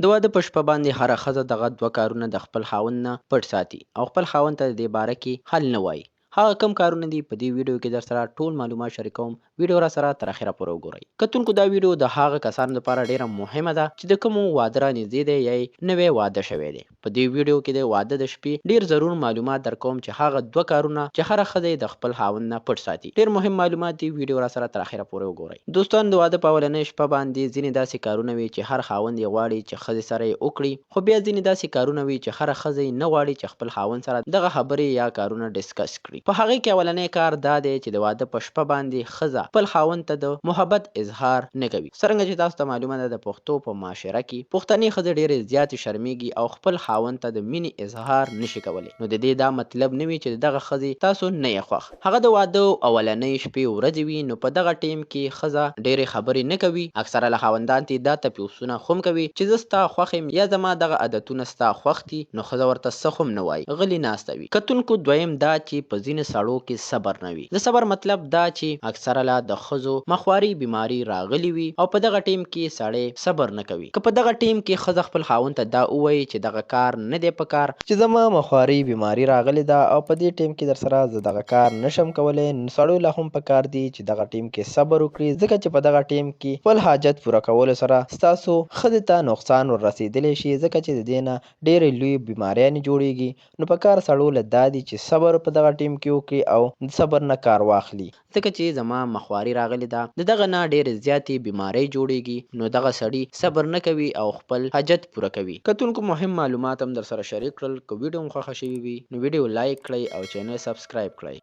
د واده په شپه باندې هره ښځه دغه دوه کارونه د خپل خاوند نه پټ ساتي او خپل خاوند ته د دې باره کې حل نه وایي. هغه کم کارونه دي په دې ویډیو کې در سره ټول معلومات شریکوم. ویډیو را سره تر اخره پورې وګورئ. کتونکو دا ویډیو د هغه کسانو لپاره ډیره مهمه ده چې د کومو واده را نږدې دی یا نوی واده شوی دی. په دې ویډیو کې د واده د شپې ډیر ضرور معلومات درکوم چې هغه دوه کارونه چې هره ښځه د خپل خاوند نه پټ ساتي. ډیر مهم معلومات دي. ویډیو را سره تر اخره پورې وګورئ. دوستان، د واده په اولنۍ شپه باندې ځینې داسې کارونه وي چې هر خاوند یې غواړي چې ښځې سره یې وکړي، خو بیا ځینې داسې کارونه وي چې هره ښځه یې نه غواړي چې خپل خاوند سره دغه خبرې یا کارونه ډسکس کړي. په هغې کې اولنی کار دا دی چې د واده په شپه باندې ښځه خپل خاوند ته د محبت اظهار نه کوي. څرنګه چې تاسو ته معلومه ده د پښتو په معاشره کې پښتنې ښځې ډېرې زیاتې شرمیږي او خپل خاوند ته د مینې اظهار نشي کولی. نو د دې دا مطلب نه وي چې دغه ښځې تاسو نه یې خوښ. هغه د واده اولنۍ شپې ورځې وي، نو په دغه ټیم کې ښځه ډېرې خبرې نه کوي. اکثره له خاوندان ته دا تپوسونه خو کوي چې زه ستا خوښ یم یا زما دغه عادتونه ستا خوښ دي، نو ښځه ورته څه خو نه وایي، غلي ناسته وي. کتونکو، دویم دا چې په ځینو سړو کې صبر نه وي. د صبر مطلب دا چې اکثره له د ښځو مخواري بیماري راغلي وي او په دغه ټیم کې سړی صبر نه کوي. که په دغه ټیم کې ښځه خپل خاوند ته دا ووایي چې دغه کار نه دی پکار، چې زما مخواري بیماري راغلې ده او په دې ټیم کې در سره زه دغه کار نشم کولی، نو سړیو له هم پکار دي چې دغه ټیم کې صبر وکړي، ځکه چې په دغه ټیم کې خپل حاجت پوره کولو سره ستاسو ښځې ته نقصان ور رسېدلی شي، ځکه چې د دې نه ډېرې لویې بیماریانې جوړېږي. نو په کار سړو له دا دي چې صبر په دغه ټیم کې وکړي او د صبر نه کار واخلي، ځکه چې زما مخواري راغلې ده، د دغه نه ډېرې زیاتې بیمارۍ جوړېږي. نو دغه سړي صبر نه کوي او خپل حاجت پوره کوي. کتونکو، مهم معلومات هم در سره شریک کړل. که ویډیو مو خوښه شوې وي نو ویډیو لایک کړئ او چینل سبسکرایب کړئ.